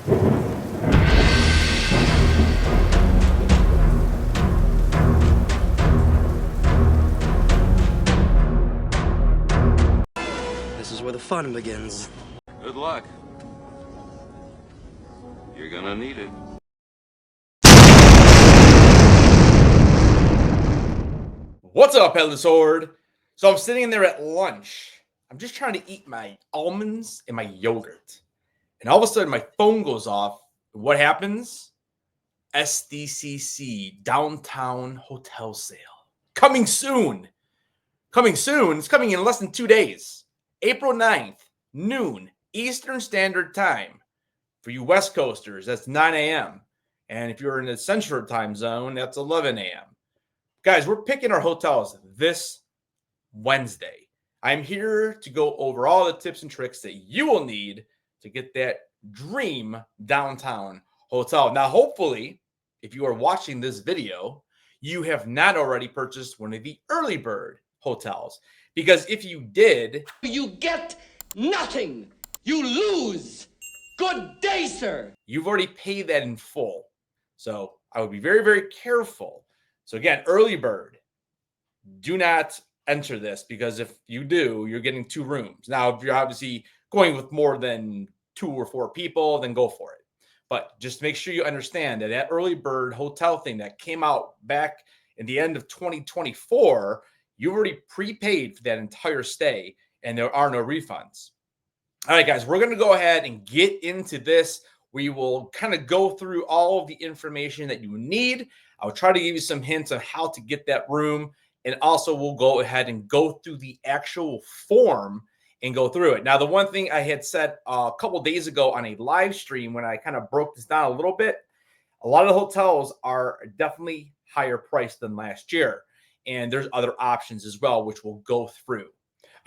This is where the fun begins. Good luck. You're gonna need it. What's up, Headless? So I'm sitting there at lunch. I'm just trying to eat my almonds and my yogurt. And all of a sudden, my phone goes off. What happens? SDCC, downtown hotel sale. Coming soon. Coming soon. It's coming in less than 2 days. April 9th, noon, Eastern Standard Time. For you West Coasters, that's 9 a.m. And if you're in the Central Time Zone, that's 11 a.m. Guys, we're picking our hotels this Wednesday. I'm here to go over all the tips and tricks that you will need to get that dream downtown hotel. Now, hopefully, if you are watching this video, you have not already purchased one of the early bird hotels. Because if you did, you get nothing. You lose. Good day, sir. You've already paid that in full. So I would be very, very careful. So again, early bird, do not enter this, because if you do, you're getting 2 rooms. Now, if you're obviously going with more than 2 or 4 people, then go for it. But just make sure you understand that that early bird hotel thing that came out back in the end of 2024, you already prepaid for that entire stay, and there are no refunds. All right, guys, we're going to go ahead and get into this. We will kind of go through all of the information that you need. I'll try to give you some hints on how to get that room. And also, we'll go ahead and go through the actual form and go through it. Now, the one thing I had said a couple days ago on a live stream when I kind of broke this down a little bit, a lot of the hotels are definitely higher priced than last year. And there's other options as well, which we'll go through.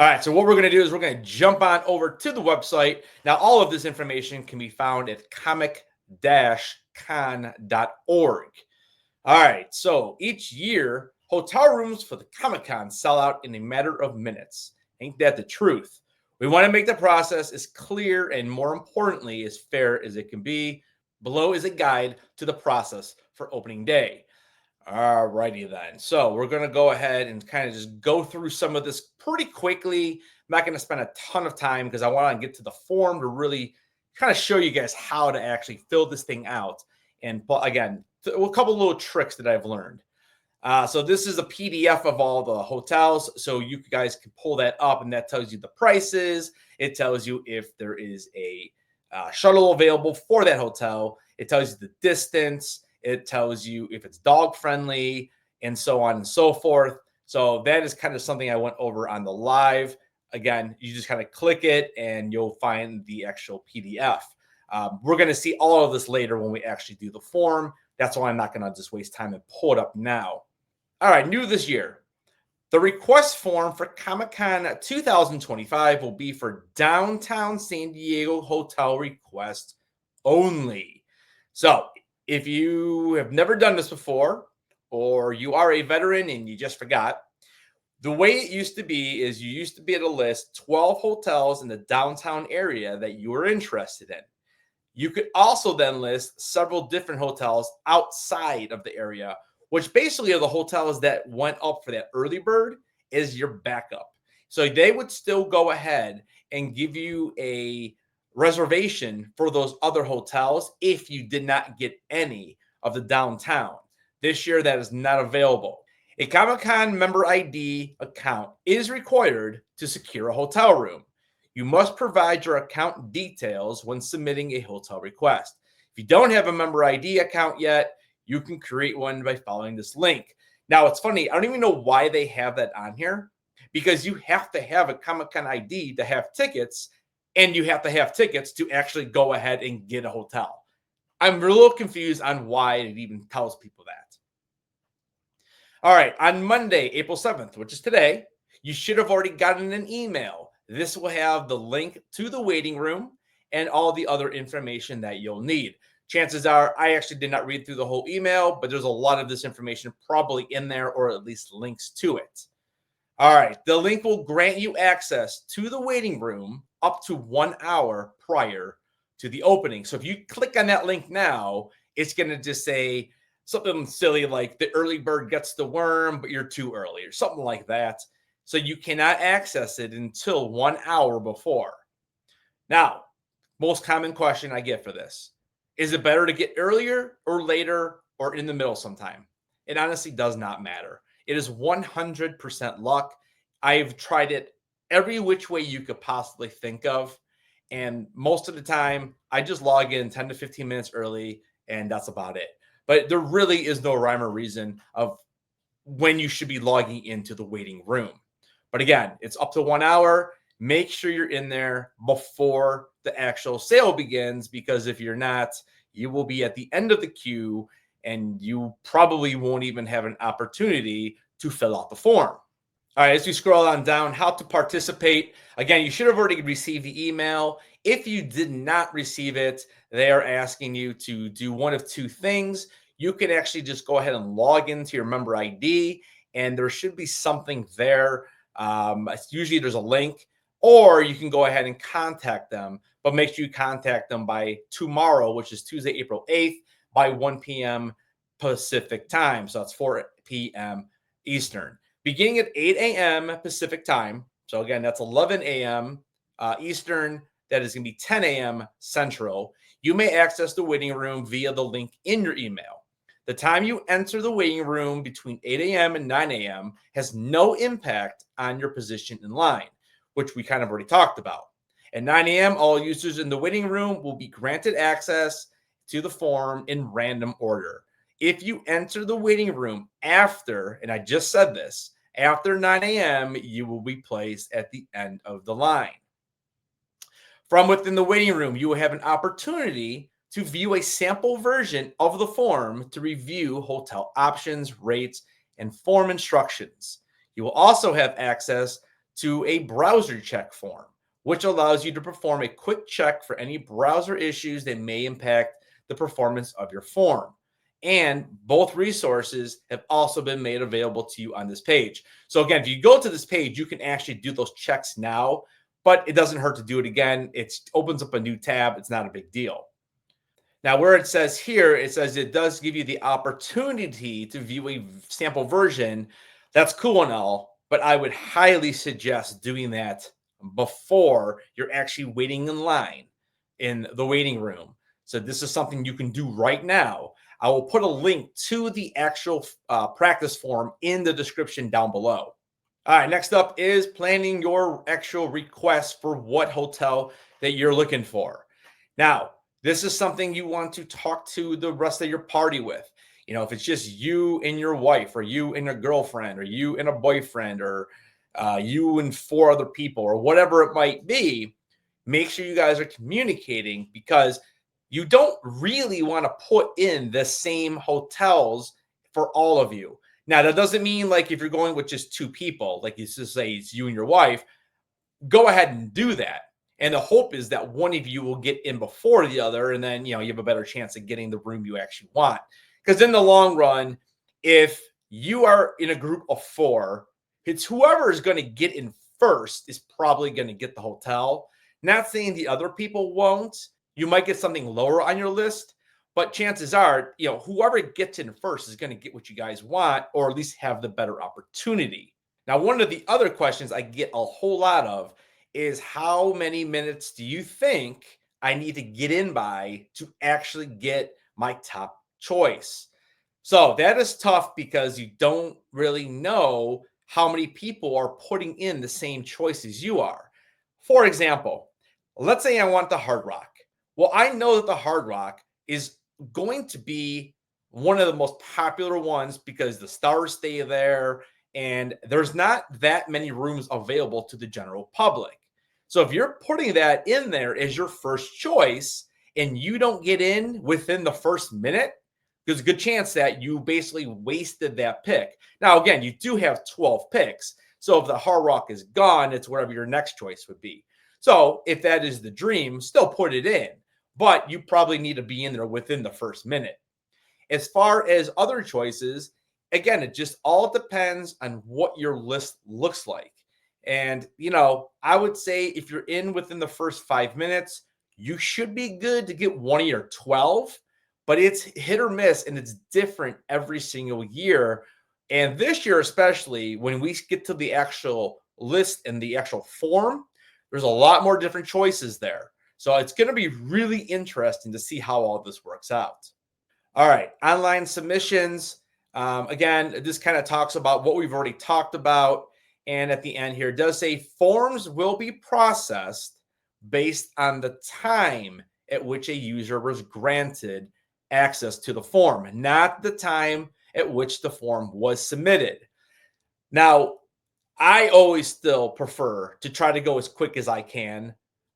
All right, so what we're going to do is we're going to jump on over to the website. Now, all of this information can be found at comic-con.org. All right, so each year, hotel rooms for the Comic-Con sell out in a matter of minutes. Ain't that the truth? We want to make the process as clear and, more importantly, as fair as it can be. Below is a guide to the process for opening day. All righty then. So we're going to go ahead and kind of just go through some of this pretty quickly. I'm not going to spend a ton of time because I want to get to the form to really kind of show you guys how to actually fill this thing out. And again, a couple little tricks that I've learned. So this is a PDF of all the hotels. So you guys can pull that up, and that tells you the prices. It tells you if there is a shuttle available for that hotel. It tells you the distance. It tells you if it's dog friendly, and so on and so forth. So that is kind of something I went over on the live. Again, you just kind of click it and you'll find the actual PDF. We're going to see all of this later when we actually do the form. That's why I'm not going to just waste time and pull it up now. All right, new this year. The request form for Comic-Con 2025 will be for downtown San Diego hotel requests only. So if you have never done this before, or you are a veteran and you just forgot, the way it used to be is you used to be able to list 12 hotels in the downtown area that you were interested in. You could also then list several different hotels outside of the area, which basically are the hotels that went up for that early bird is your backup. So they would still go ahead and give you a reservation for those other hotels if you did not get any of the downtown. This year, that is not available. A Comic-Con member ID account is required to secure a hotel room. You must provide your account details when submitting a hotel request. If you don't have a member ID account yet, you can create one by following this link. Now, it's funny. I don't even know why they have that on here, because you have to have a Comic-Con ID to have tickets, and you have to have tickets to actually go ahead and get a hotel. I'm a little confused on why it even tells people that. All right, on Monday, April 7th, which is today, you should have already gotten an email. This will have the link to the waiting room and all the other information that you'll need. Chances are I actually did not read through the whole email, but there's a lot of this information probably in there, or at least links to it. All right, the link will grant you access to the waiting room up to 1 hour prior to the opening. So if you click on that link now, it's going to just say something silly like the early bird gets the worm, but you're too early or something like that. So you cannot access it until 1 hour before. Now, most common question I get for this, is it better to get earlier or later or in the middle sometime? It honestly does not matter. It is 100% luck. I've tried it every which way you could possibly think of. And most of the time, I just log in 10 to 15 minutes early, and that's about it. But there really is no rhyme or reason of when you should be logging into the waiting room. But again, it's up to 1 hour. Make sure you're in there before the actual sale begins, because if you're not, you will be at the end of the queue and you probably won't even have an opportunity to fill out the form. All right, as we scroll on down, how to participate. Again, you should have already received the email. If you did not receive it, they are asking you to do one of two things. You can actually just go ahead and log into your member ID, and there should be something there. Usually there's a link, or you can go ahead and contact them, but make sure you contact them by tomorrow, which is Tuesday, April 8th, by 1 p.m. Pacific time. So that's 4 p.m. Eastern. Beginning at 8 a.m. Pacific time. So again, that's 11 a.m. Eastern. That is going to be 10 a.m. Central. You may access the waiting room via the link in your email. The time you enter the waiting room between 8 a.m. and 9 a.m. has no impact on your position in line, which we kind of already talked about. At 9 a.m., all users in the waiting room will be granted access to the form in random order. If you enter the waiting room after, and I just said this, after 9 a.m., you will be placed at the end of the line. From within the waiting room, you will have an opportunity to view a sample version of the form to review hotel options, rates, and form instructions. You will also have access to a browser check form, which allows you to perform a quick check for any browser issues that may impact the performance of your form. And both resources have also been made available to you on this page. So again, if you go to this page, you can actually do those checks now, but it doesn't hurt to do it again. It opens up a new tab. It's not a big deal. Now, where it says here, it says it does give you the opportunity to view a sample version. That's cool and all, but I would highly suggest doing that before you're actually waiting in line in the waiting room. So this is something you can do right now. I will put a link to the actual practice form in the description down below. All right, next up is planning your actual request for what hotel that you're looking for. Now, this is something you want to talk to the rest of your party with. You know, if it's just you and your wife, or you and a girlfriend, or you and a boyfriend, or you and 4 other people, or whatever it might be, make sure you guys are communicating, because you don't really want to put in the same hotels for all of you. Now, that doesn't mean like if you're going with just 2 people, like you just say it's you and your wife, go ahead and do that. And the hope is that one of you will get in before the other, and then, you know, you have a better chance of getting the room you actually want. Because in the long run, if you are in a group of 4, it's whoever is going to get in first is probably going to get the hotel. Not saying the other people won't. You might get something lower on your list, but chances are, you know, whoever gets in first is going to get what you guys want, or at least have the better opportunity. Now, one of the other questions I get a whole lot of is, how many minutes do you think I need to get in by to actually get my top choice? So that is tough, because you don't really know how many people are putting in the same choice as you are. For example, let's say I want the Hard Rock. Well, I know that the Hard Rock is going to be one of the most popular ones because the stars stay there, and there's not that many rooms available to the general public. So if you're putting that in there as your first choice and you don't get in within the first minute, there's a good chance that you basically wasted that pick. Now, again, you do have 12 picks. So if the Hard Rock is gone, it's whatever your next choice would be. So if that is the dream, still put it in, but you probably need to be in there within the first minute. As far as other choices, again, it just all depends on what your list looks like. And, you know, I would say if you're in within the first 5 minutes, you should be good to get one of your 12, but it's hit or miss and it's different every single year. And this year, especially when we get to the actual list and the actual form, there's a lot more different choices there. So it's going to be really interesting to see how all this works out. All right, online submissions. Again, this kind of talks about what we've already talked about. And at the end here, it does say forms will be processed based on the time at which a user was granted access to the form, not the time at which the form was submitted. Now, I always still prefer to try to go as quick as I can,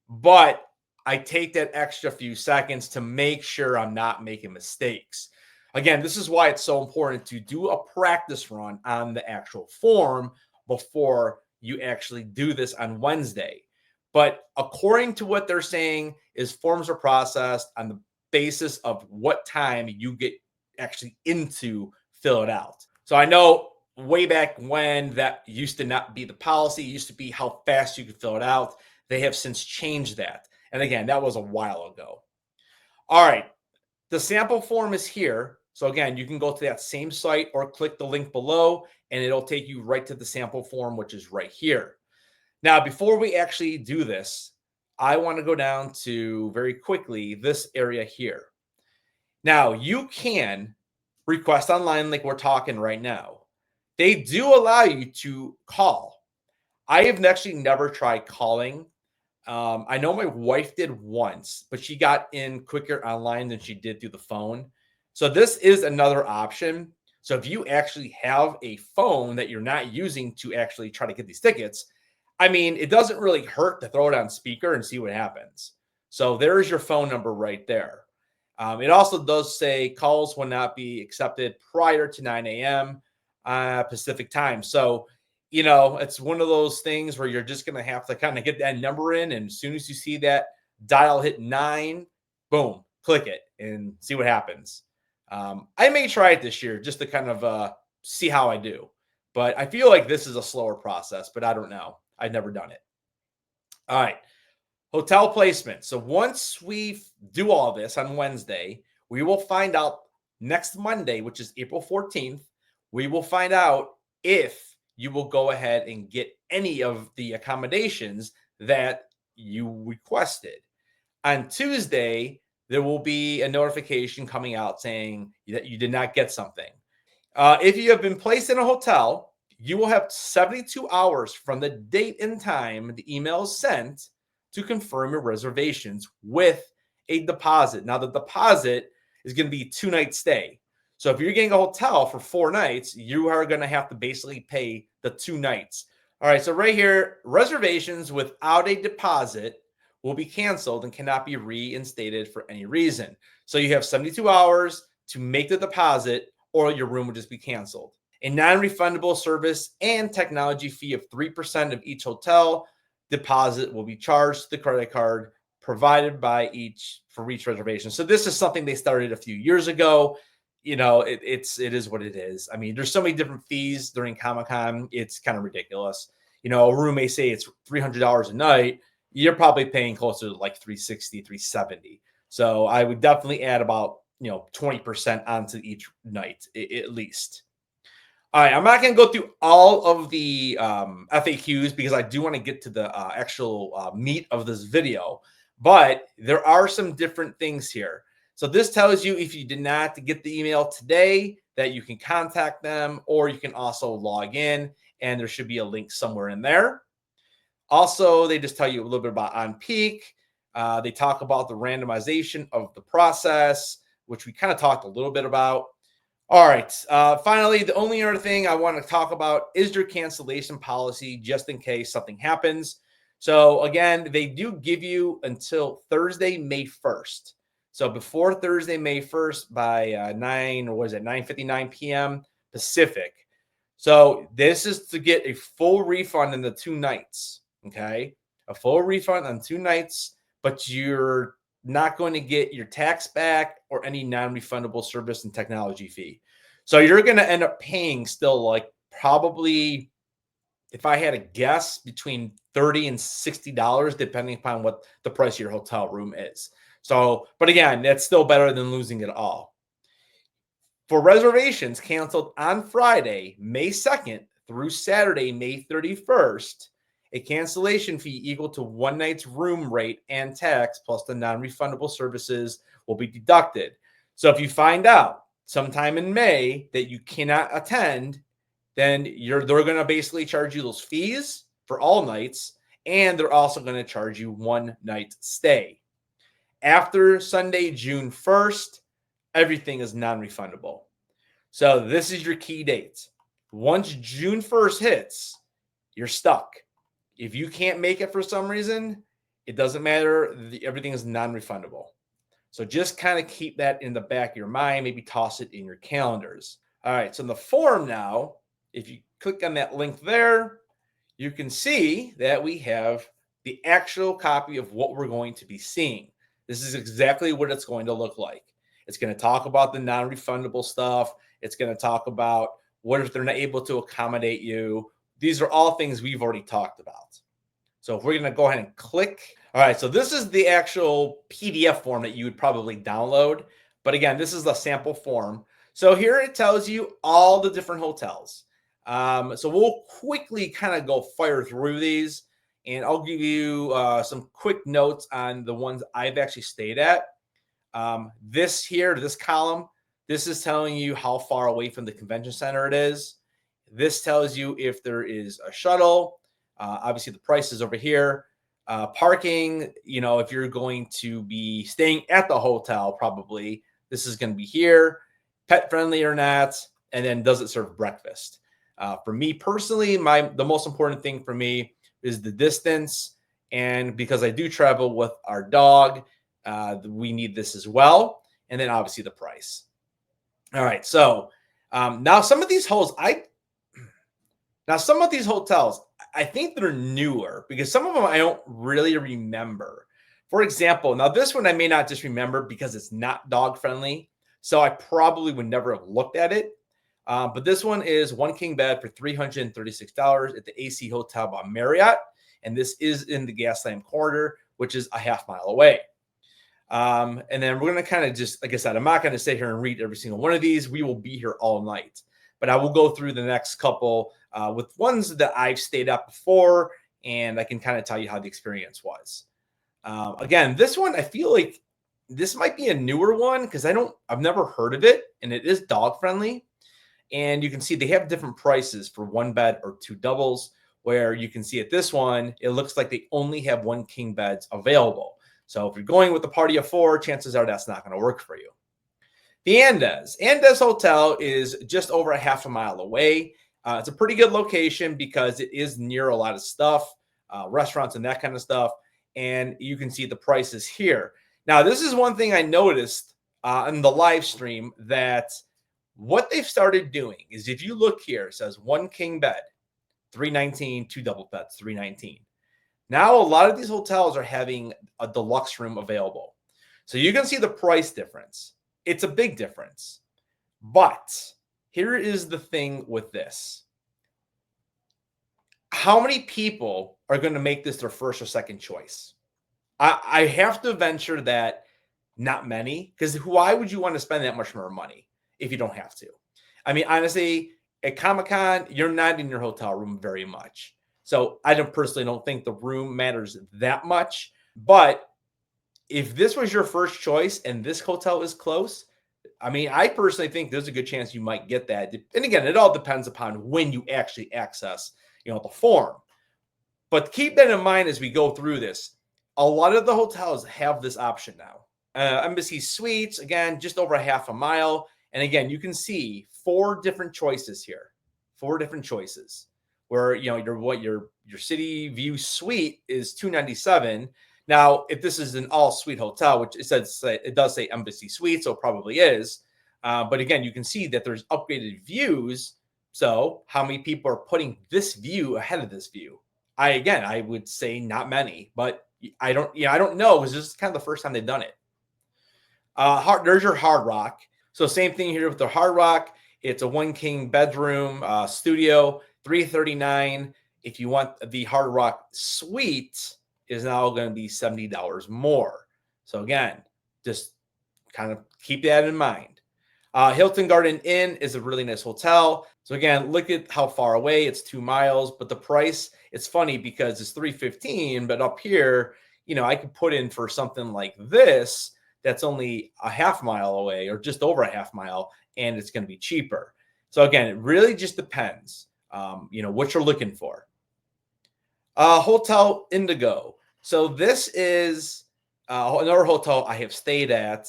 but I take that extra few seconds to make sure I'm not making mistakes. Again, this is why it's so important to do a practice run on the actual form before you actually do this on Wednesday. But according to what they're saying is forms are processed on the basis of what time you get actually into fill it out. So I know way back when that used to not be the policy. It used to be how fast you could fill it out. They have since changed that. And again, that was a while ago. All right. The sample form is here. So again, you can go to that same site or click the link below and it'll take you right to the sample form, which is right here. Now, before we actually do this, I want to go down to very quickly this area here. Now, you can request online like we're talking right now. They do allow you to call. I have actually never tried calling. I know my wife did once, but she got in quicker online than she did through the phone. So this is another option. So if you actually have a phone that you're not using to actually try to get these tickets, I mean, it doesn't really hurt to throw it on speaker and see what happens. So there's your phone number right there. It also does say calls will not be accepted prior to 9 a.m. Pacific time. So, you know, it's one of those things where you're just going to have to kind of get that number in. And as soon as you see that dial hit 9, boom, click it and see what happens. I may try it this year just to kind of see how I do. But I feel like this is a slower process, but I don't know. I've never done it. All right. Hotel placement. So once we do all this on Wednesday, we will find out next Monday, which is April 14th, we will find out if you will go ahead and get any of the accommodations that you requested. On Tuesday, there will be a notification coming out saying that you did not get something. If you have been placed in a hotel, you will have 72 hours from the date and time the email is sent to confirm your reservations with a deposit. Now, the deposit is going to be 2-night stay. So if you're getting a hotel for 4 nights, you are going to have to basically pay the 2 nights. All right, so right here, reservations without a deposit will be canceled and cannot be reinstated for any reason. So you have 72 hours to make the deposit or your room will just be canceled. A non-refundable service and technology fee of 3% of each hotel deposit will be charged to the credit card provided by each reservation. So this is something they started a few years ago. You know, it is what it is. I mean, there's so many different fees during Comic-Con. It's kind of ridiculous. You know, a room may say it's $300 a night. You're probably paying closer to like $360, $370. So I would definitely add about, 20% onto each night, at least. All right, I'm not going to go through all of the FAQs because I do want to get to the actual meat of this video, but there are some different things here. So this tells you if you did not get the email today that you can contact them, or you can also log in, and there should be a link somewhere in there. Also, they just tell you a little bit about on peak. They talk about the randomization of the process, which we kind of talked a little bit about. All right. Finally, the only other thing I want to talk about is your cancellation policy, just in case something happens. So again, they do give you until Thursday, May 1st. So before Thursday, May 1st by 9:59 p.m. Pacific. So this is to get a full refund in the 2 nights. Okay. A full refund on 2 nights, but you're not going to get your tax back or any non-refundable service and technology fee. So you're going to end up paying still like probably if I had a guess, between $30 and $60, depending upon what the price of your hotel room is. So, but again, that's still better than losing it all. For reservations canceled on Friday, May 2nd through Saturday, May 31st, a cancellation fee equal to one night's room rate and tax plus the non-refundable services will be deducted. So if you find out sometime in May that you cannot attend, then they're going to basically charge you those fees for all nights, and they're also going to charge you one night stay. After Sunday, June 1st, everything is non-refundable. So this is your key date. Once June 1st hits, you're stuck. If you can't make it for some reason, it doesn't matter. Everything is non-refundable. So just kind of keep that in the back of your mind. Maybe toss it in your calendars. All right. So in the form now, if you click on that link there, you can see that we have the actual copy of what we're going to be seeing. This is exactly what it's going to look like. It's going to talk about the non-refundable stuff. It's going to talk about what if they're not able to accommodate you. These are all things we've already talked about. So if we're going to go ahead and click. All right, so this is the actual PDF form that you would probably download. But again, this is the sample form. So here it tells you all the different hotels. So we'll quickly kind of go fire through these, and I'll give you some quick notes on the ones I've actually stayed at. This column, this is telling you how far away from the convention center it is. This tells you if there is a shuttle. Obviously, the price is over here. Parking, if you're going to be staying at the hotel, probably this is going to be here. Pet friendly or not, and then does it serve breakfast? For me personally, the most important thing for me is the distance, and because I do travel with our dog, we need this as well, and then obviously the price. All right, so now some of these hotels, I think they're newer because some of them I don't really remember. For example, now this one I may not just remember because it's not dog friendly, so I probably would never have looked at it. But this one is one king bed for $336 at the AC Hotel by Marriott, and this is in the Gaslamp corridor, which is a half mile away. And then we're going to kind of just, like I said, I'm not going to sit here and read every single one of these. We will be here all night, but I will go through the next couple with ones that I've stayed at before, and I can kind of tell you how the experience was. Again, this one, I feel like this might be a newer one because I've never heard of it, and it is dog friendly. And you can see they have different prices for one bed or two doubles, where you can see at this one, it looks like they only have one king beds available. So if you're going with a party of four, chances are that's not going to work for you. The Andes Hotel is just over a half a mile away. It's a pretty good location because it is near a lot of stuff, restaurants and that kind of stuff. And you can see the prices here. Now, this is one thing I noticed on the live stream, that what they've started doing is, if you look here, it says one king bed, $319, two double beds, $319. Now, a lot of these hotels are having a deluxe room available. So you can see the price difference. It's a big difference. But here is the thing with this. How many people are going to make this their first or second choice? I have to venture that not many, because why would you want to spend that much more money if you don't have to? I mean, honestly, at Comic-Con, you're not in your hotel room very much. So I personally don't think the room matters that much. But if this was your first choice and this hotel is close, I mean, I personally think there's a good chance you might get that. And again, it all depends upon when you actually access, the form. But keep that in mind as we go through this. A lot of the hotels have this option now. Embassy Suites, again, just over a half a mile. And again, you can see 4 different choices here. 4 different choices where, your city view suite is $297. Now, if this is an all-suite hotel, which it does say Embassy Suite, so it probably is. But again, you can see that there's upgraded views. So how many people are putting this view ahead of this view? I would say not many, but I don't know, because this is kind of the first time they've done it. There's your Hard Rock. So same thing here with the Hard Rock. It's a one king bedroom studio, $339. If you want the Hard Rock Suite, is now going to be $70 more. So again, just kind of keep that in mind. Hilton Garden Inn is a really nice hotel. So again, look at how far away. It's 2 miles, but the price, it's funny because it's $315, but up here, I could put in for something like this that's only a half mile away or just over a half mile, and it's going to be cheaper. So again, it really just depends, what you're looking for. Hotel Indigo. So this is another hotel I have stayed at.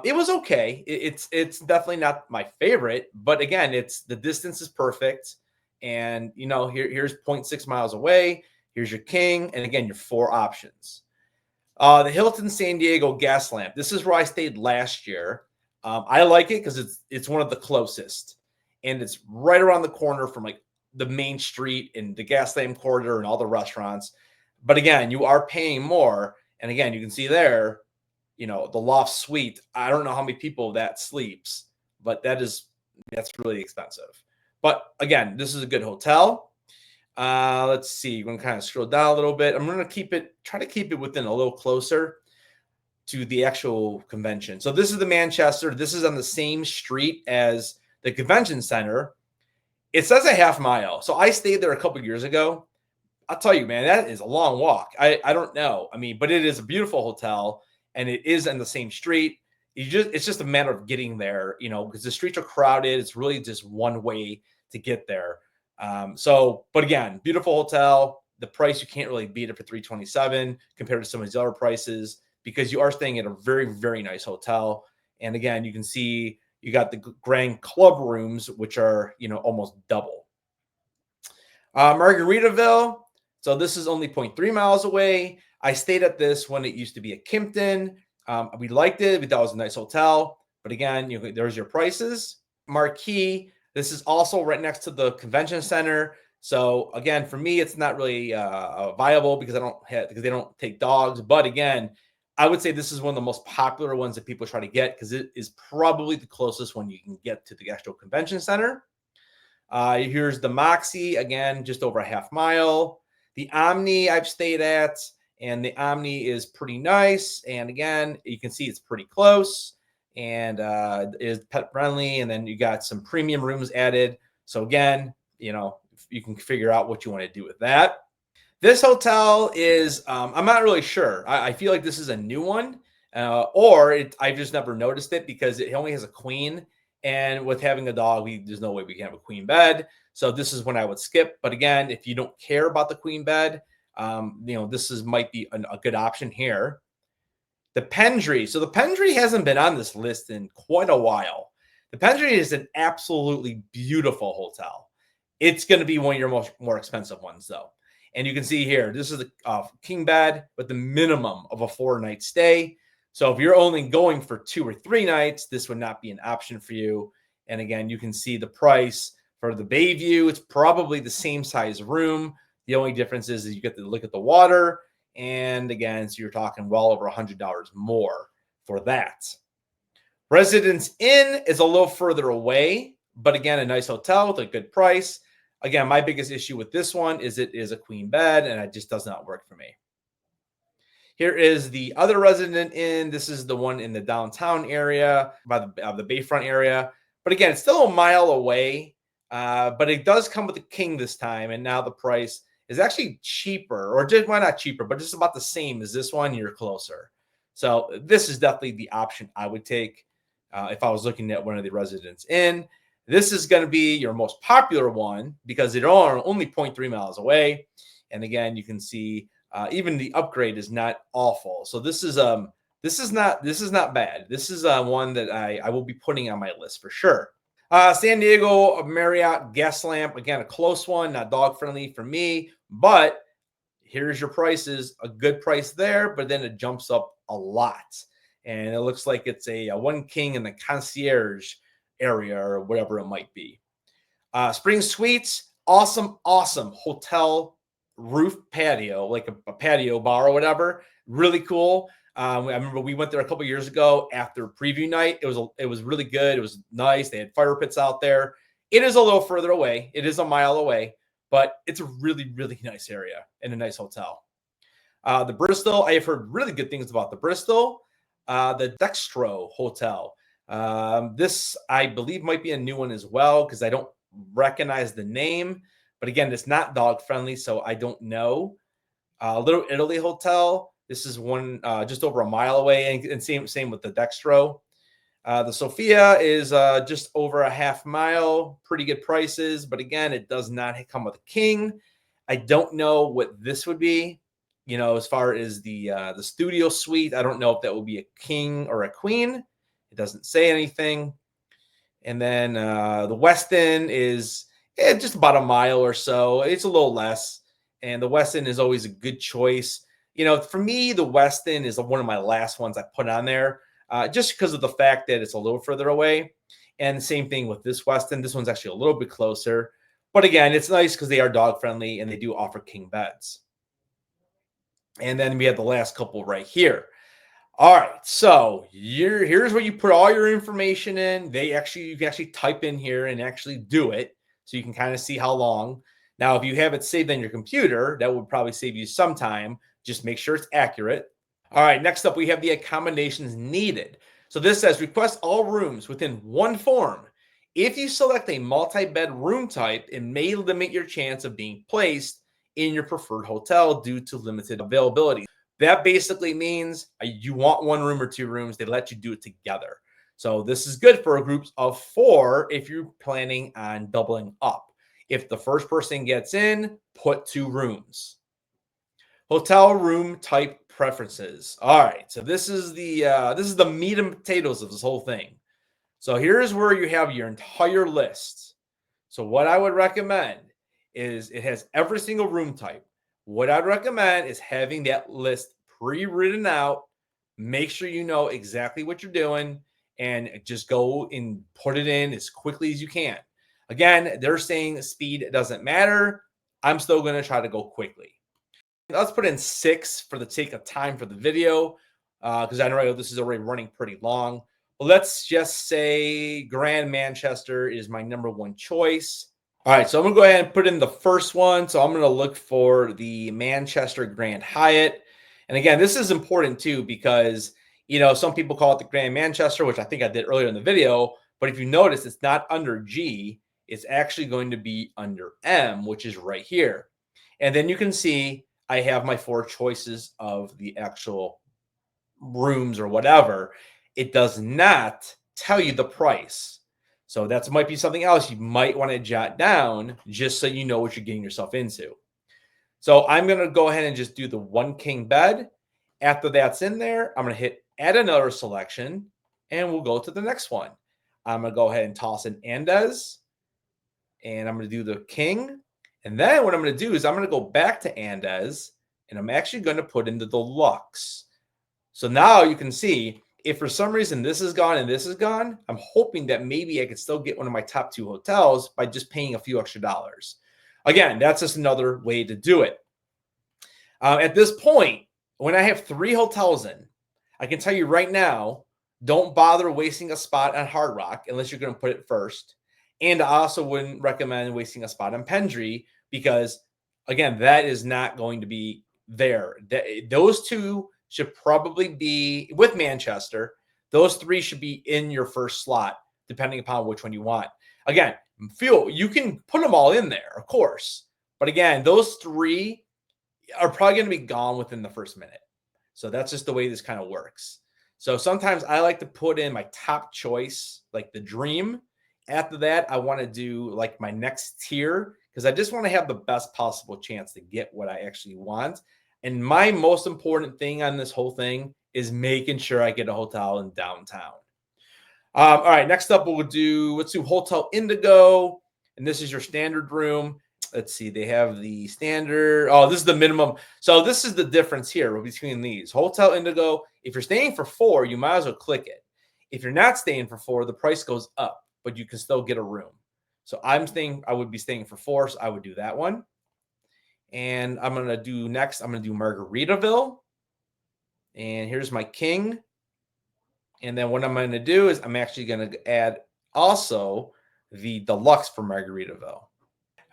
It was okay. It's definitely not my favorite, but again, the distance is perfect. And here's 0.6 miles away. Here's your king, and again, your 4 options. The Hilton San Diego Gas Lamp. This is where I stayed last year. I like it because it's one of the closest, and it's right around the corner from like the main street and the gas lamp corridor and all the restaurants. But again, you are paying more. And again, you can see there, the loft suite. I don't know how many people that sleeps, but that's really expensive. But again, this is a good hotel. Let's see. We're going to kind of scroll down a little bit. I'm going to try to keep it within a little closer to the actual convention. So this is the Manchester. This is on the same street as the convention center. It says a half mile. So I stayed there a couple years ago. I'll tell you, man, that is a long walk. I don't know. But it is a beautiful hotel, and it is on the same street. It's just a matter of getting there, because the streets are crowded. It's really just one way to get there. But again, beautiful hotel. The price, you can't really beat it for $327 compared to some of these other prices because you are staying at a very, very nice hotel. And again, you can see you got the grand club rooms, which are, almost double. Margaritaville. So this is only 0.3 miles away. I stayed at this when it used to be a Kimpton. We liked it. We thought it was a nice hotel. But again, there's your prices. Marquee. This is also right next to the convention center. So again, for me, it's not really viable because they don't take dogs. But again, I would say this is one of the most popular ones that people try to get because it is probably the closest one you can get to the actual convention center. Here's the Moxie, again, just over a half mile. The Omni I've stayed at, and the Omni is pretty nice. And again, you can see it's pretty close and is pet friendly. And then you got some premium rooms added. So again, you can figure out what you want to do with that. This hotel is, I'm not really sure. I feel like this is a new one, I've just never noticed it because it only has a queen. And with having a dog, there's no way we can have a queen bed. So this is when I would skip. But again, if you don't care about the queen bed, this might be a good option here. The Pendry. So the Pendry hasn't been on this list in quite a while. The Pendry is an absolutely beautiful hotel. It's going to be one of your more expensive ones, though. And you can see here, this is the king bed with the minimum of a 4-night stay. So if you're only going for 2 or 3 nights, this would not be an option for you. And again, you can see the price for the Bayview. It's probably the same size room. The only difference is you get to look at the water. And again, so you're talking well over $100 more for that. Residence Inn is a little further away, but again, a nice hotel with a good price. Again, my biggest issue with this one is it is a queen bed, and it just does not work for me. Here is the other Resident Inn. This is the one in the downtown area, by the Bayfront area. But again, it's still a mile away, but it does come with a king this time, and now the price is actually cheaper, or just, well, not cheaper, but just about the same as this one. You're closer. So this is definitely the option I would take if I was looking at one of the Residence Inn. This is going to be your most popular one because it's only 0.3 miles away. And again, you can see even the upgrade is not awful. So this is not bad. This is one that I will be putting on my list for sure. San Diego Marriott Guest Lamp, again, a close one, not dog friendly for me, but here's your prices, a good price there, but then it jumps up a lot. And it looks like it's a one king in the concierge area or whatever it might be. Spring Suites, awesome hotel roof patio, like a patio bar or whatever. Really cool. I remember we went there a couple years ago after preview night. It was really good. It was nice. They had fire pits out there. It is a little further away. It is a mile away, but it's a really, really nice area and a nice hotel. The Bristol, I have heard really good things about the Bristol. The Dextro Hotel. This, I believe, might be a new one as well because I don't recognize the name. But again, it's not dog friendly, so I don't know. Little Italy Hotel. This is one just over a mile away, and same with the Dextro. The Sophia is just over a half mile. Pretty good prices, but again, it does not come with a king. I don't know what this would be. As far as the studio suite, I don't know if that will be a king or a queen. It doesn't say anything. And then the Westin is just about a mile or so. It's a little less. And the Westin is always a good choice. For me, the Westin is one of my last ones I put on there just because of the fact that it's a little further away. And the same thing with this Westin. This one's actually a little bit closer. But again, it's nice because they are dog friendly and they do offer king beds. And then we have the last couple right here. All right, so here's where you put all your information in. You can actually type in here and actually do it, so you can kind of see how long. Now, if you have it saved on your computer, that would probably save you some time. Just make sure it's accurate. All right, next up, we have the accommodations needed. So this says request all rooms within one form. If you select a multi-bed room type, it may limit your chance of being placed in your preferred hotel due to limited availability. That basically means you want one room or two rooms. They let you do it together. So this is good for groups of 4 if you're planning on doubling up. If the first person gets in, put 2 rooms. Hotel room type preferences. All right, so this is the meat and potatoes of this whole thing. So here's where you have your entire list. So what I would recommend is it has every single room type. What I'd recommend is having that list pre-written out. Make sure you know exactly what you're doing and just go and put it in as quickly as you can. Again, they're saying speed doesn't matter. I'm still going to try to go quickly. Let's put in 6 for the sake of time for the video because I know this is already running pretty long. But let's just say Grand Manchester is my number 1 choice. All right, so I'm going to go ahead and put in the first one. So I'm going to look for the Manchester Grand Hyatt. And again, this is important too because, some people call it the Grand Manchester, which I think I did earlier in the video. But if you notice, it's not under G. It's actually going to be under M, which is right here. And then you can see I have my 4 choices of the actual rooms or whatever. It does not tell you the price. So that might be something else you might want to jot down just so you know what you're getting yourself into. So I'm going to go ahead and just do the 1 king bed. After that's in there, I'm going to hit add another selection and we'll go to the next one. I'm going to go ahead and toss in Andes and I'm going to do the king. And then what I'm going to do is I'm going to go back to Andes and I'm actually going to put in the deluxe. So now you can see if for some reason this is gone and this is gone, I'm hoping that maybe I could still get one of my top 2 hotels by just paying a few extra dollars. Again, that's just another way to do it. At this point, when I have 3 hotels in, I can tell you right now, don't bother wasting a spot on Hard Rock unless you're going to put it first. And I also wouldn't recommend wasting a spot on Pendry because, again, that is not going to be there. Those 2 should probably be with Manchester. Those 3 should be in your first slot, depending upon which one you want. Again, you can put them all in there, of course. But again, those 3 are probably going to be gone within the first minute. So that's just the way this kind of works. So sometimes I like to put in my top choice, like the dream. After that, I want to do like my next tier because I just want to have the best possible chance to get what I actually want. And my most important thing on this whole thing is making sure I get a hotel in downtown. All right, next up, let's do Hotel Indigo. And this is your standard room. Let's see, they have the standard. Oh, this is the minimum. So this is the difference here between these. Hotel Indigo, if you're staying for 4, you might as well click it. If you're not staying for 4, the price goes up, but you can still get a room. So I would be staying for 4, so I would do that one. And I'm going to do next, I'm going to do Margaritaville. And here's my king. And then what I'm going to do is I'm actually going to add also the deluxe for Margaritaville.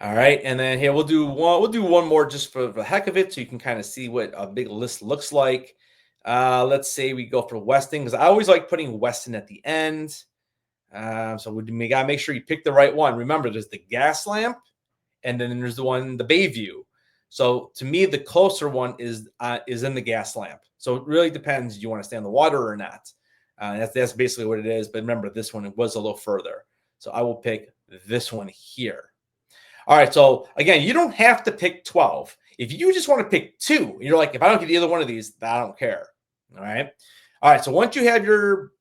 All right, and then here we'll do one more just for the heck of it, so you can kind of see what a big list looks like. Let's say we go for Weston, because I always like putting Weston at the end. So we gotta make sure you pick the right one. Remember, there's the gas lamp, and then there's the Bayview. So to me, the closer one is in the gas lamp. So it really depends. Do you want to stay on the water or not? That's basically what it is. But remember, this one was a little further. So I will pick this one here. All right. So again, you don't have to pick 12. If you just want to pick 2, you're like, if I don't get either one of these, I don't care. All right. All right. So once you have your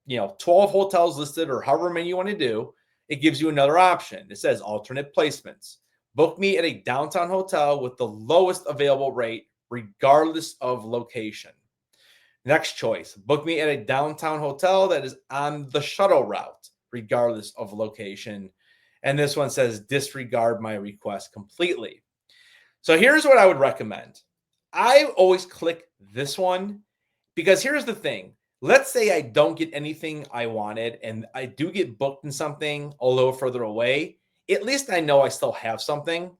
12 hotels listed or however many you want to do, it gives you another option. It says alternate placements. Book me at a downtown hotel with the lowest available rate, regardless of location. Next choice, book me at a downtown hotel that is on the shuttle route, regardless of location. And this one says disregard my request completely. So here's what I would recommend. I always click this one because here's the thing. Let's say I don't get anything I wanted and I do get booked in something a little further away. At least I know I still have something.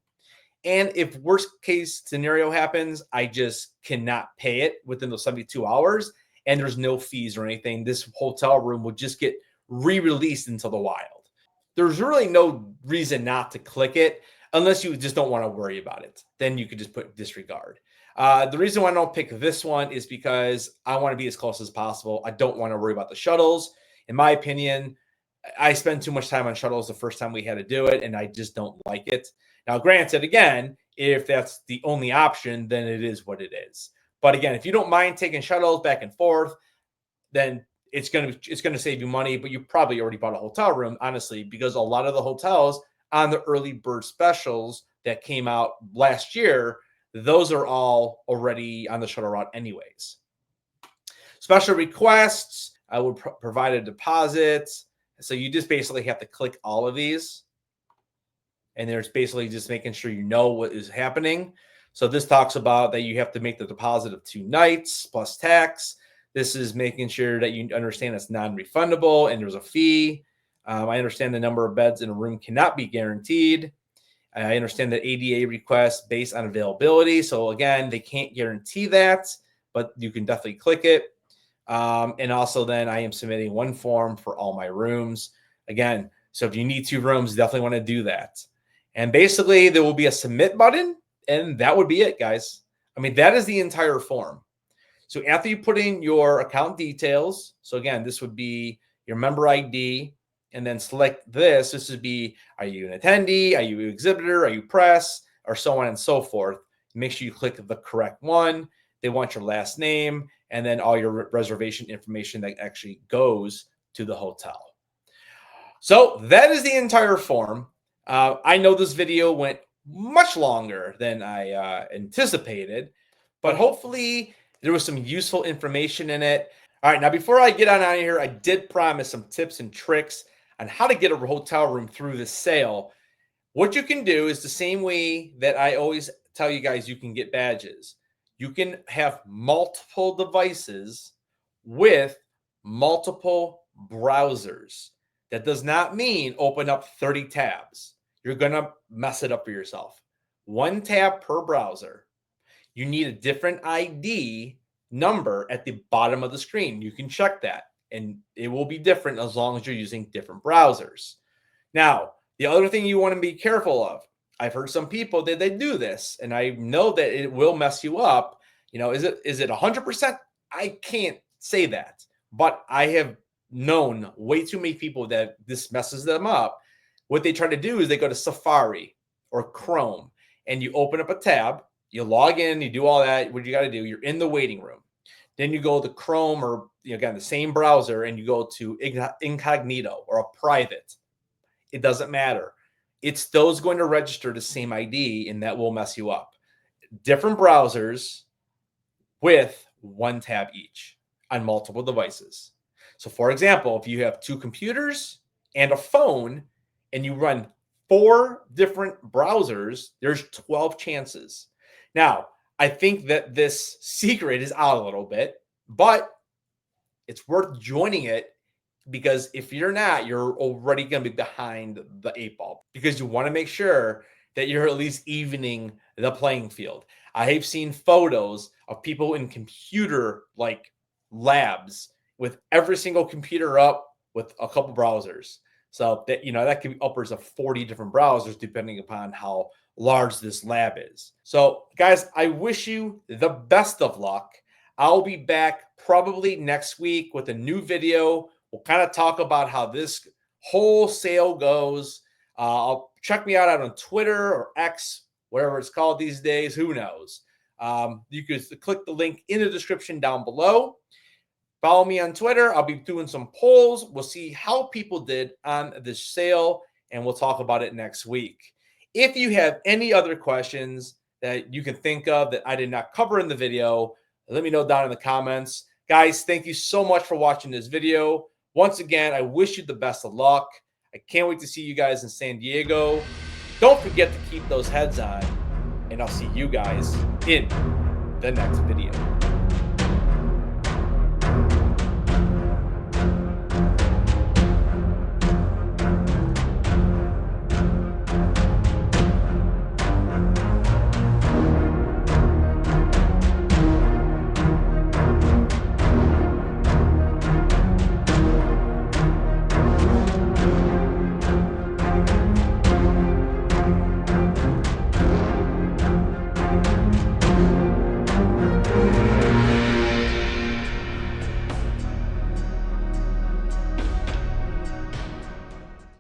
And if worst case scenario happens, I just cannot pay it within those 72 hours and there's no fees or anything. This hotel room will just get re-released into the wild. There's really no reason not to click it unless you just don't want to worry about it. Then you could just put disregard. The reason why I don't pick this one is because I want to be as close as possible. I don't want to worry about the shuttles. In my opinion, I spent too much time on shuttles the first time we had to do it, and I just don't like it. Now, granted, again, if that's the only option, then it is what it is. But again, if you don't mind taking shuttles back and forth, then it's gonna save you money. But you probably already bought a hotel room, honestly, because a lot of the hotels on the early bird specials that came out last year, those are all already on the shuttle route anyways. Special requests, I would provide a deposit. So you just basically have to click all of these. And there's basically just making sure you know what is happening. So this talks about that you have to make the deposit of 2 nights plus tax. This is making sure that you understand it's non-refundable and there's a fee. I understand the number of beds in a room cannot be guaranteed. I understand that ADA requests based on availability. So again, they can't guarantee that, but you can definitely click it. And also then I am submitting 1 form for all my rooms. Again, so if you need 2 rooms, definitely want to do that. And basically there will be a submit button and that would be it, guys. I mean, that is the entire form. So after you put in your account details, so again, this would be your member ID, and then select this. This would be, are you an attendee? Are you an exhibitor? Are you press? Or so on and so forth. Make sure you click the correct one. They want your last name and then all your reservation information that actually goes to the hotel. So that is the entire form. I know this video went much longer than I anticipated, but hopefully there was some useful information in it. All right, now before I get on out of here, I did promise some tips and tricks on how to get a hotel room through this sale. What you can do is the same way that I always tell you guys you can get badges. You can have multiple devices with multiple browsers. That does not mean open up 30 tabs. You're going to mess it up for yourself. 1 tab per browser. You need a different ID number at the bottom of the screen. You can check that, and it will be different as long as you're using different browsers. Now, the other thing you want to be careful of, I've heard some people that they do this, and I know that it will mess you up. Is it 100%? I can't say that, but I have known way too many people that this messes them up. What they try to do is they go to Safari or Chrome, and you open up a tab, you log in, you do all that. What you got to do, you're in the waiting room. Then you go to Chrome or again the same browser, and you go to incognito or a private. It doesn't matter. It's still going to register the same ID, and that will mess you up. Different browsers with 1 tab each on multiple devices. So for example, if you have 2 computers and a phone and you run 4 different browsers, there's 12 chances. Now, I think that this secret is out a little bit, but it's worth joining it because if you're not, you're already going to be behind the 8 ball because you want to make sure that you're at least evening the playing field. I have seen photos of people in computer like labs with every single computer up with a couple browsers. So that, that could be upwards of 40 different browsers depending upon how large this lab is. So guys, I wish you the best of luck. I'll be back probably next week with a new video. We'll kind of talk about how this whole sale goes. I'll check me out on Twitter or X, whatever it's called these days. Who knows? You can click the link in the description down below. Follow me on Twitter. I'll be doing some polls. We'll see how people did on this sale, and we'll talk about it next week. If you have any other questions that you can think of that I did not cover in the video, let me know down in the comments. Guys, thank you so much for watching this video. Once again, I wish you the best of luck. I can't wait to see you guys in San Diego. Don't forget to keep those heads on, and I'll see you guys in the next video.